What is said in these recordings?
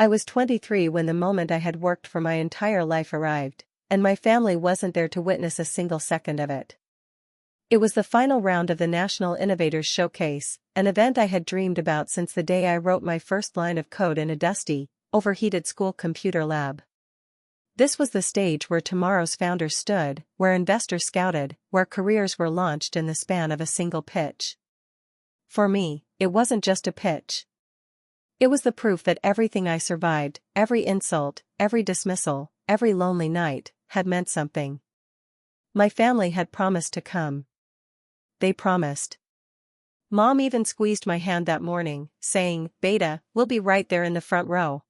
I was 23 when the moment I had worked for my entire life arrived, and my family wasn't there to witness a single second of it. It was the final round of the National Innovators Showcase, an event I had dreamed about since the day I wrote my first line of code in a dusty, overheated school computer lab. This was the stage where tomorrow's founders stood, where investors scouted, where careers were launched in the span of a single pitch. For me, it wasn't just a pitch. It was the proof that everything I survived, every insult, every dismissal, every lonely night, had meant something. My family had promised to come. They promised. Mom even squeezed my hand that morning, saying, "Beta, we'll be right there in the front row.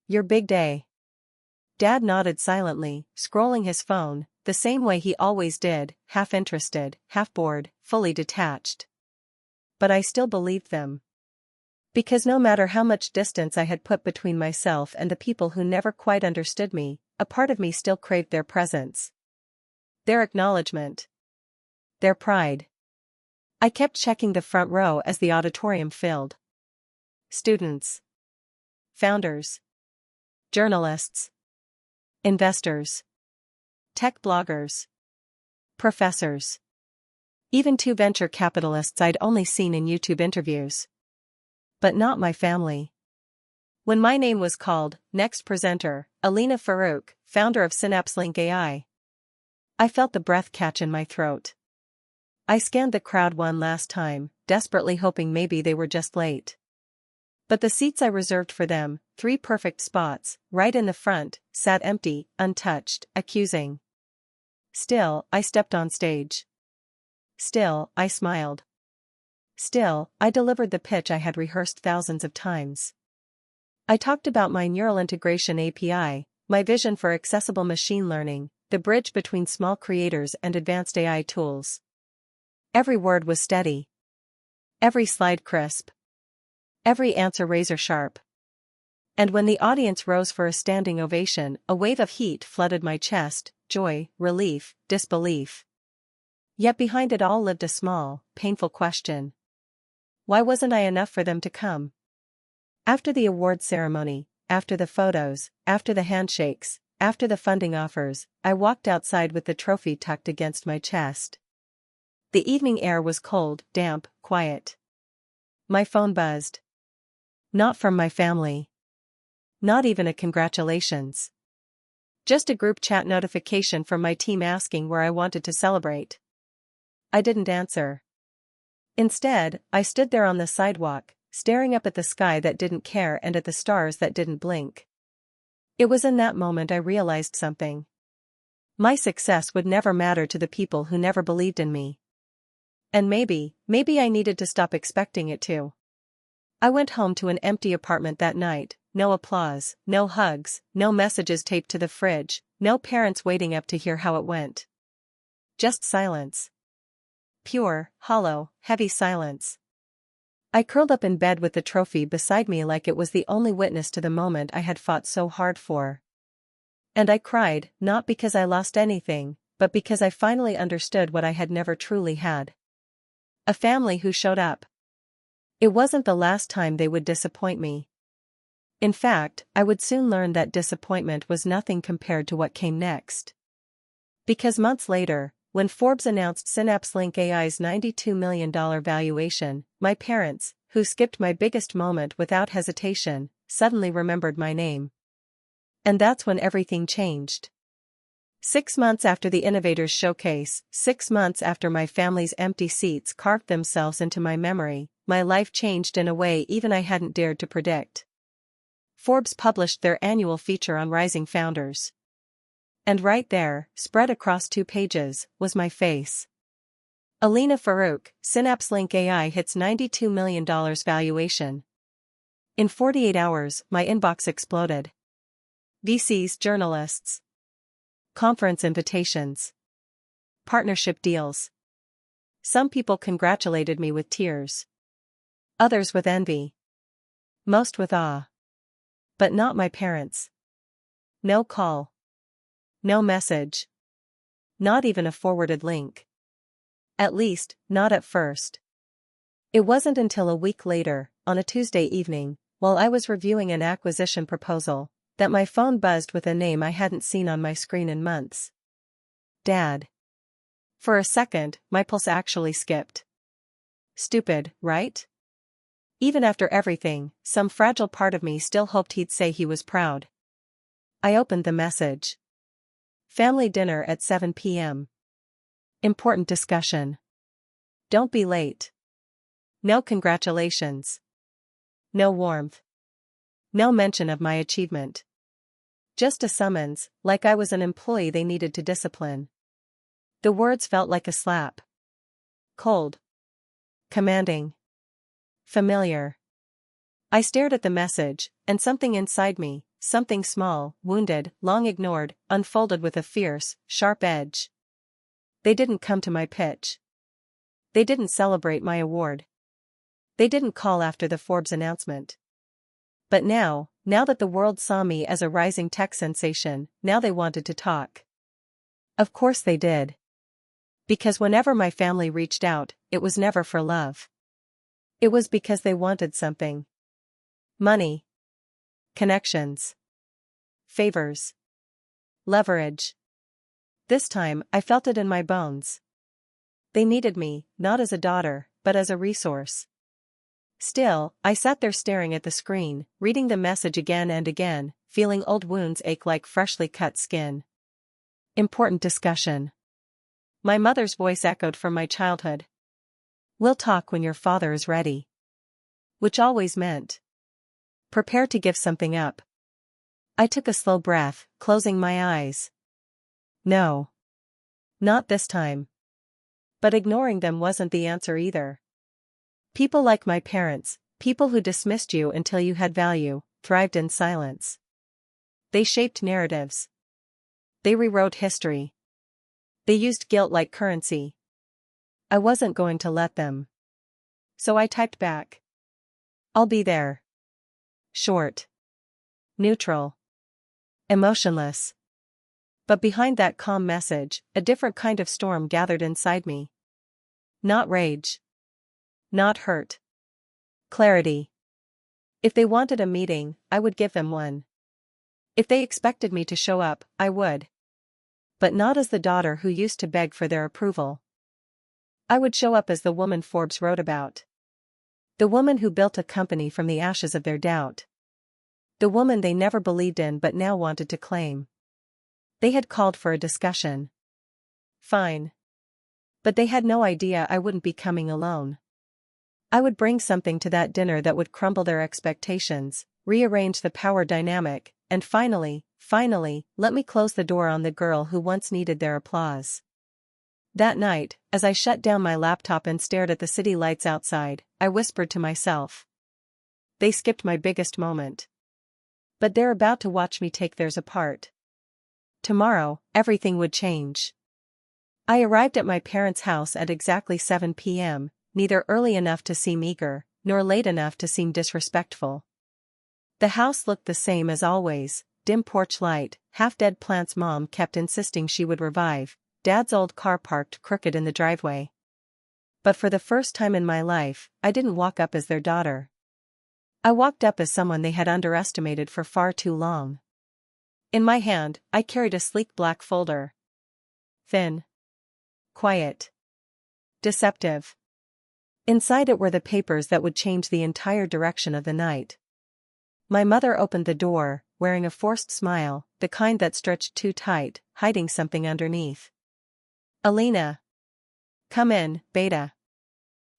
Your big day." Dad nodded silently, scrolling his phone, the same way he always did, half interested, half bored, fully detached. But I still believed them. Because no matter how much distance I had put between myself and the people who never quite understood me, a part of me still craved their presence. Their acknowledgement. Their pride. I kept checking the front row as the auditorium filled. Students. Founders. Journalists. Investors. Tech bloggers. Professors. Even 2 venture capitalists I'd only seen in YouTube interviews. But not my family. When my name was called, next presenter, Alina Farouk, founder of SynapseLink AI. I felt the breath catch in my throat. I scanned the crowd one last time, desperately hoping maybe they were just late. But the seats I reserved for them, 3 perfect spots, right in the front, sat empty, untouched, accusing. Still, I stepped on stage. Still, I smiled. Still, I delivered the pitch I had rehearsed thousands of times. I talked about my neural integration API, my vision for accessible machine learning, the bridge between small creators and advanced AI tools. Every word was steady. Every slide crisp. Every answer razor sharp. And when the audience rose for a standing ovation, a wave of heat flooded my chest, joy, relief, disbelief. Yet behind it all lived a small, painful question. Why wasn't I enough for them to come? After the award ceremony, after the photos, after the handshakes, after the funding offers, I walked outside with the trophy tucked against my chest. The evening air was cold, damp, quiet. My phone buzzed. Not from my family. Not even a congratulations. Just a group chat notification from my team asking where I wanted to celebrate. I didn't answer. Instead, I stood there on the sidewalk, staring up at the sky that didn't care and at the stars that didn't blink. It was in that moment I realized something. My success would never matter to the people who never believed in me. And maybe I needed to stop expecting it to. I went home to an empty apartment that night, no applause, no hugs, no messages taped to the fridge, no parents waiting up to hear how it went. Just silence. Pure, hollow, heavy silence. I curled up in bed with the trophy beside me like it was the only witness to the moment I had fought so hard for. And I cried, not because I lost anything, but because I finally understood what I had never truly had. A family who showed up. It wasn't the last time they would disappoint me. In fact, I would soon learn that disappointment was nothing compared to what came next. Because months later, when Forbes announced SynapseLink AI's $92 million valuation, my parents, who skipped my biggest moment without hesitation, suddenly remembered my name. And that's when everything changed. 6 months after the Innovators Showcase, 6 months after my family's empty seats carved themselves into my memory, my life changed in a way even I hadn't dared to predict. Forbes published their annual feature on rising founders. And right there, spread across 2 pages, was my face. Alina Farouk, SynapseLink AI hits $92 million valuation. In 48 hours, my inbox exploded. VCs, journalists. Conference invitations. Partnership deals. Some people congratulated me with tears. Others with envy. Most with awe. But not my parents. No call. No message. Not even a forwarded link. At least, not at first. It wasn't until a week later, on a Tuesday evening, while I was reviewing an acquisition proposal, that my phone buzzed with a name I hadn't seen on my screen in months. Dad. For a second, my pulse actually skipped. Stupid, right? Even after everything, some fragile part of me still hoped he'd say he was proud. I opened the message. Family dinner at 7 p.m. Important discussion. Don't be late. No congratulations. No warmth. No mention of my achievement. Just a summons, like I was an employee they needed to discipline. The words felt like a slap. Cold. Commanding. Familiar. I stared at the message, and something inside me, something small, wounded, long ignored, unfolded with a fierce, sharp edge. They didn't come to my pitch. They didn't celebrate my award. They didn't call after the Forbes announcement. But now that the world saw me as a rising tech sensation, now they wanted to talk. Of course they did. Because whenever my family reached out, it was never for love. It was because they wanted something. Money. Connections. Favors. Leverage. This time, I felt it in my bones. They needed me, not as a daughter, but as a resource. Still, I sat there staring at the screen, reading the message again and again, feeling old wounds ache like freshly cut skin. Important discussion. My mother's voice echoed from my childhood. We'll talk when your father is ready. Which always meant. Prepare to give something up. I took a slow breath, closing my eyes. No. Not this time. But ignoring them wasn't the answer either. People like my parents, people who dismissed you until you had value, thrived in silence. They shaped narratives. They rewrote history. They used guilt like currency. I wasn't going to let them. So I typed back. I'll be there. Short. Neutral. Emotionless. But behind that calm message, a different kind of storm gathered inside me. Not rage. Not hurt. Clarity. If they wanted a meeting, I would give them one. If they expected me to show up, I would. But not as the daughter who used to beg for their approval. I would show up as the woman Forbes wrote about. The woman who built a company from the ashes of their doubt. The woman they never believed in but now wanted to claim. They had called for a discussion. Fine. But they had no idea I wouldn't be coming alone. I would bring something to that dinner that would crumble their expectations, rearrange the power dynamic, and finally, let me close the door on the girl who once needed their applause. That night, as I shut down my laptop and stared at the city lights outside, I whispered to myself. They skipped my biggest moment. But they're about to watch me take theirs apart. Tomorrow, everything would change. I arrived at my parents' house at exactly 7 p.m., neither early enough to seem eager, nor late enough to seem disrespectful. The house looked the same as always, dim porch light, half-dead plants Mom kept insisting she would revive, Dad's old car parked crooked in the driveway. But for the first time in my life, I didn't walk up as their daughter. I walked up as someone they had underestimated for far too long. In my hand, I carried a sleek black folder. Thin. Quiet. Deceptive. Inside it were the papers that would change the entire direction of the night. My mother opened the door, wearing a forced smile, the kind that stretched too tight, hiding something underneath. Alina. Come in, Beta.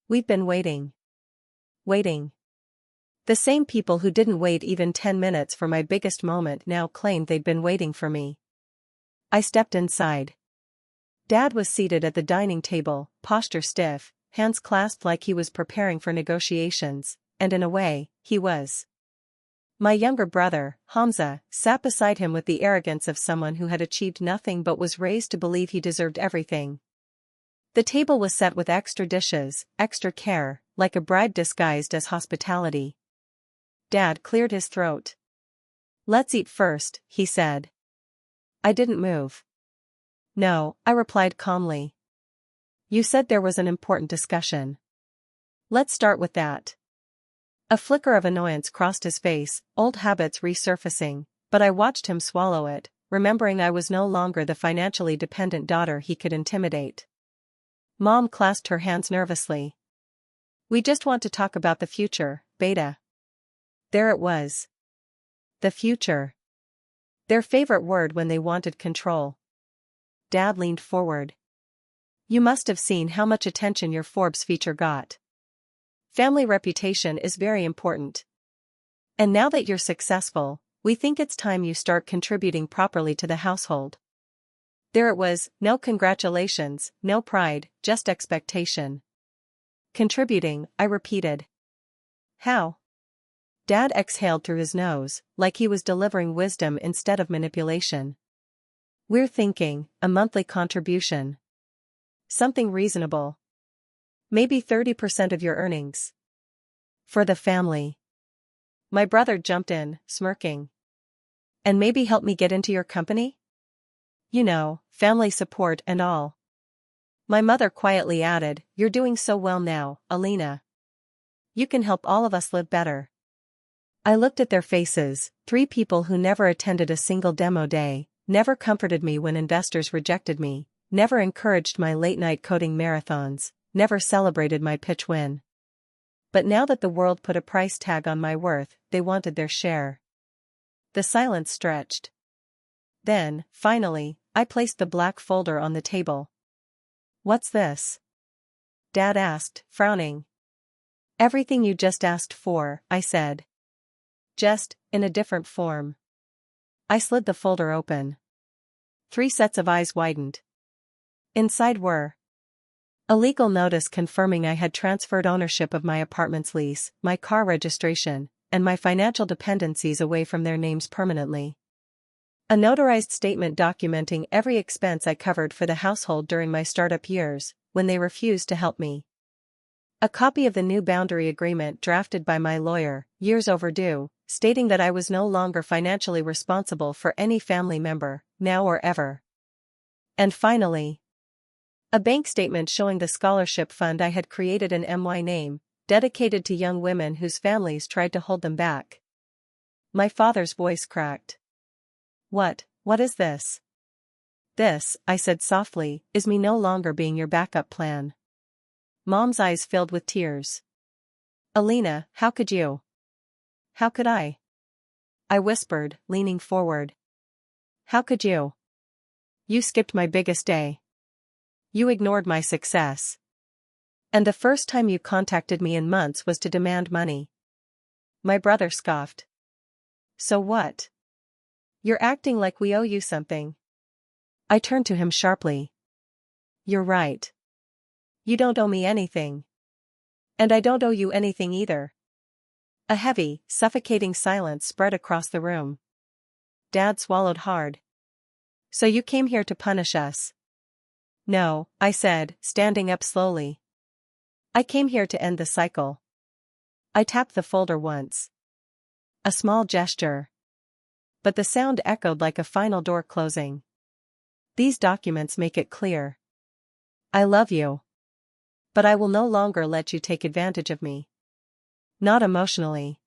We've been waiting. Waiting. The same people who didn't wait even 10 minutes for my biggest moment now claimed they'd been waiting for me. I stepped inside. Dad was seated at the dining table, posture stiff, hands clasped like he was preparing for negotiations, and in a way, he was. My younger brother, Hamza, sat beside him with the arrogance of someone who had achieved nothing but was raised to believe he deserved everything. The table was set with extra dishes, extra care, like a bribe disguised as hospitality. Dad cleared his throat. Let's eat first, he said. I didn't move. No, I replied calmly. You said there was an important discussion. Let's start with that. A flicker of annoyance crossed his face, old habits resurfacing, but I watched him swallow it, remembering I was no longer the financially dependent daughter he could intimidate. Mom clasped her hands nervously. We just want to talk about the future, Beta. There it was. The future. Their favorite word when they wanted control. Dad leaned forward. You must have seen how much attention your Forbes feature got. Family reputation is very important. And now that you're successful, we think it's time you start contributing properly to the household. There it was, no congratulations, no pride, just expectation. Contributing, I repeated. How? Dad exhaled through his nose, like he was delivering wisdom instead of manipulation. We're thinking, a monthly contribution. Something reasonable. Maybe 30% of your earnings. For the family. My brother jumped in, smirking. And maybe help me get into your company? You know, family support and all. My mother quietly added, You're doing so well now, Alina. You can help all of us live better. I looked at their faces, 3 people who never attended a single demo day, never comforted me when investors rejected me, never encouraged my late-night coding marathons, never celebrated my pitch win. But now that the world put a price tag on my worth, they wanted their share. The silence stretched. Then, finally, I placed the black folder on the table. What's this? Dad asked, frowning. Everything you just asked for, I said. Just, in a different form. I slid the folder open. 3 sets of eyes widened. Inside were a legal notice confirming I had transferred ownership of my apartment's lease, my car registration, and my financial dependencies away from their names permanently. A notarized statement documenting every expense I covered for the household during my startup years, when they refused to help me. A copy of the new boundary agreement drafted by my lawyer, years overdue, stating that I was no longer financially responsible for any family member, now or ever. And finally, a bank statement showing the scholarship fund I had created in my name, dedicated to young women whose families tried to hold them back. My father's voice cracked. What is this? This, I said softly, is me no longer being your backup plan. Mom's eyes filled with tears. Alina, how could you? How could I? I whispered, leaning forward. How could you? You skipped my biggest day. You ignored my success. And the first time you contacted me in months was to demand money. My brother scoffed. So what? You're acting like we owe you something. I turned to him sharply. You're right. You don't owe me anything. And I don't owe you anything either. A heavy, suffocating silence spread across the room. Dad swallowed hard. So you came here to punish us? No, I said, standing up slowly. I came here to end the cycle. I tapped the folder once. A small gesture. But the sound echoed like a final door closing. These documents make it clear. I love you. But I will no longer let you take advantage of me. Not emotionally.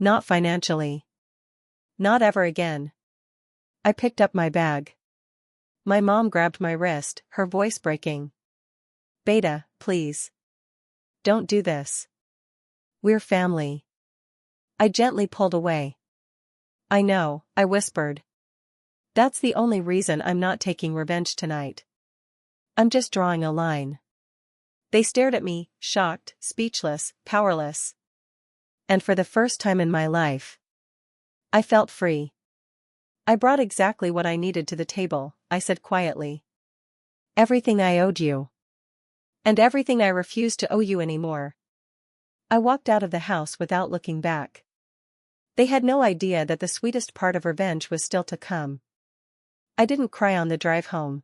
Not financially. Not ever again. I picked up my bag. My mom grabbed my wrist, her voice breaking. Beta, please. Don't do this. We're family. I gently pulled away. I know, I whispered. That's the only reason I'm not taking revenge tonight. I'm just drawing a line. They stared at me, shocked, speechless, powerless. And for the first time in my life, I felt free. I brought exactly what I needed to the table, I said quietly. Everything I owed you. And everything I refused to owe you anymore. I walked out of the house without looking back. They had no idea that the sweetest part of revenge was still to come. I didn't cry on the drive home.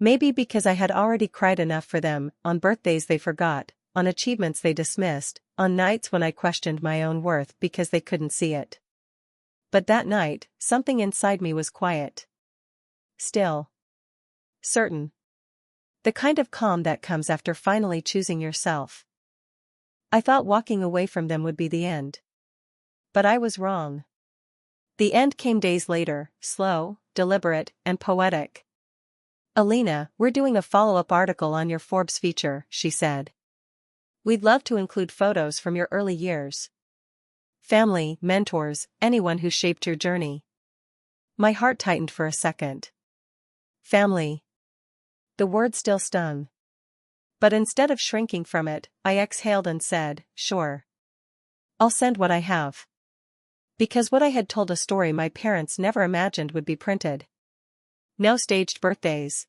Maybe because I had already cried enough for them, on birthdays they forgot, on achievements they dismissed, on nights when I questioned my own worth because they couldn't see it. But that night, something inside me was quiet. Still. Certain. The kind of calm that comes after finally choosing yourself. I thought walking away from them would be the end. But I was wrong. The end came days later, slow, deliberate, and poetic. "Alina, we're doing a follow-up article on your Forbes feature," she said. "We'd love to include photos from your early years. Family, mentors, anyone who shaped your journey." My heart tightened for a second. Family. The word still stung. But instead of shrinking from it, I exhaled and said, "Sure. I'll send what I have." Because what I had told a story my parents never imagined would be printed. No staged birthdays.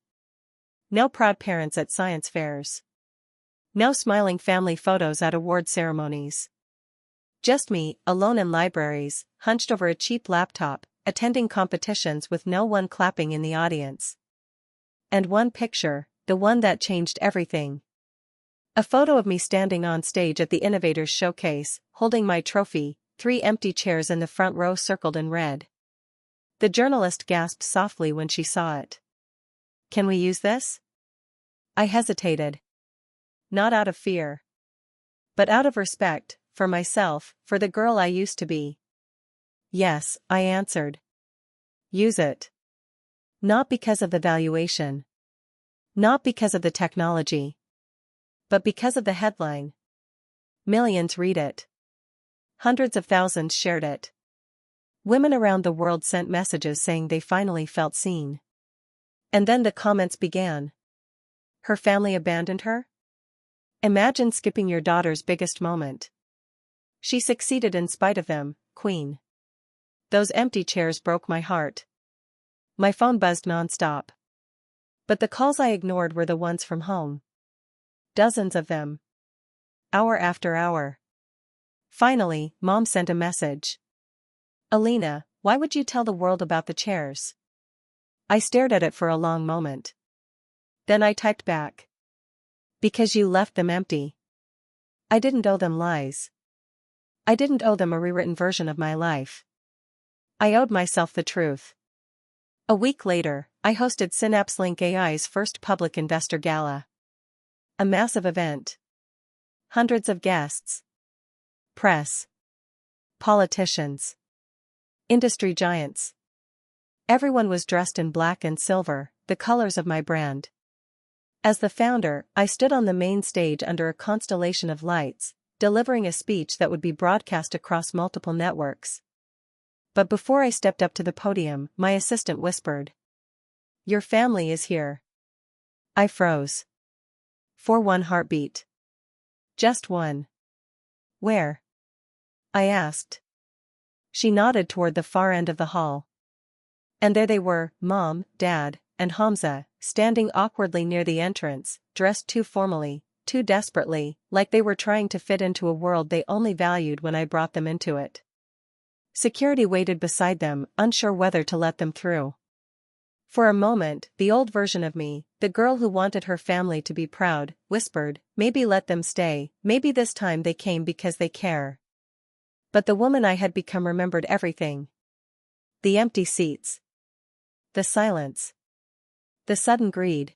No proud parents at science fairs. No smiling family photos at award ceremonies. Just me, alone in libraries, hunched over a cheap laptop, attending competitions with no one clapping in the audience. And one picture, the one that changed everything. A photo of me standing on stage at the Innovators Showcase, holding my trophy, 3 empty chairs in the front row circled in red. The journalist gasped softly when she saw it. "Can we use this?" I hesitated. Not out of fear. But out of respect, for myself, for the girl I used to be. "Yes," I answered. "Use it." Not because of the valuation. Not because of the technology. But because of the headline. Millions read it. Hundreds of thousands shared it. Women around the world sent messages saying they finally felt seen. And then the comments began. Her family abandoned her? Imagine skipping your daughter's biggest moment. She succeeded in spite of them, Queen. Those empty chairs broke my heart. My phone buzzed nonstop. But the calls I ignored were the ones from home. Dozens of them. Hour after hour. Finally, Mom sent a message. "Alina, why would you tell the world about the chairs?" I stared at it for a long moment. Then I typed back. "Because you left them empty." I didn't owe them lies. I didn't owe them a rewritten version of my life. I owed myself the truth. A week later, I hosted Synapse Link AI's first public investor gala. A massive event. Hundreds of guests. Press. Politicians. Industry giants. Everyone was dressed in black and silver, the colors of my brand. As the founder, I stood on the main stage under a constellation of lights, delivering a speech that would be broadcast across multiple networks. But before I stepped up to the podium, my assistant whispered, "Your family is here." I froze. For one heartbeat. Just one. "Where?" I asked. She nodded toward the far end of the hall. And there they were, Mom, Dad, and Hamza, standing awkwardly near the entrance, dressed too formally, too desperately, like they were trying to fit into a world they only valued when I brought them into it. Security waited beside them, unsure whether to let them through. For a moment, the old version of me, the girl who wanted her family to be proud, whispered, "Maybe let them stay, maybe this time they came because they care." But the woman I had become remembered everything. The empty seats. The silence. The sudden greed.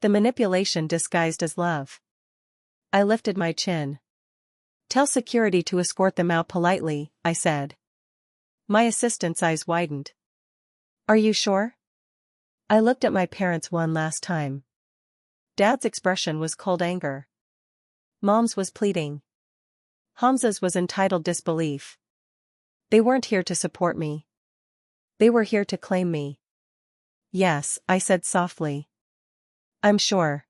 The manipulation disguised as love. I lifted my chin. "Tell security to escort them out politely," I said. My assistant's eyes widened. "Are you sure?" I looked at my parents one last time. Dad's expression was cold anger. Mom's was pleading. Hamza's was entitled disbelief. They weren't here to support me. They were here to claim me. "Yes," I said softly. "I'm sure."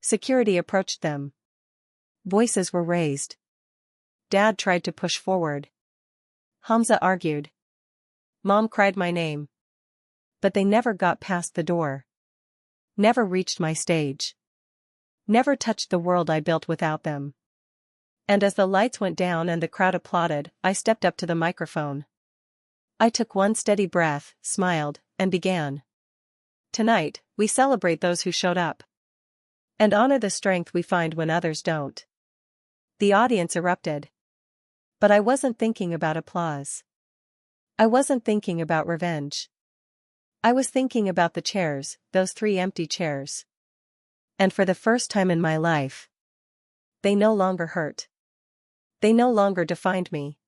Security approached them. Voices were raised. Dad tried to push forward. Hamza argued. Mom cried my name. But they never got past the door. Never reached my stage. Never touched the world I built without them. And as the lights went down and the crowd applauded, I stepped up to the microphone. I took one steady breath, smiled, and began. "Tonight, we celebrate those who showed up. And honor the strength we find when others don't." The audience erupted. But I wasn't thinking about applause. I wasn't thinking about revenge. I was thinking about the chairs, those 3 empty chairs. And for the first time in my life, They no longer hurt. They no longer defined me.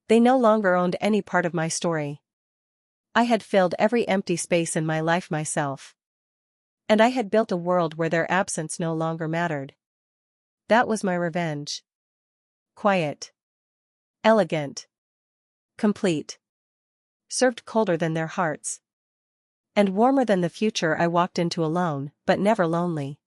They no longer owned any part of my story. I had filled every empty space in my life myself. And I had built a world where their absence no longer mattered. That was my revenge. Quiet. Elegant. Complete. Served colder than their hearts. And warmer than the future I walked into alone, but never lonely.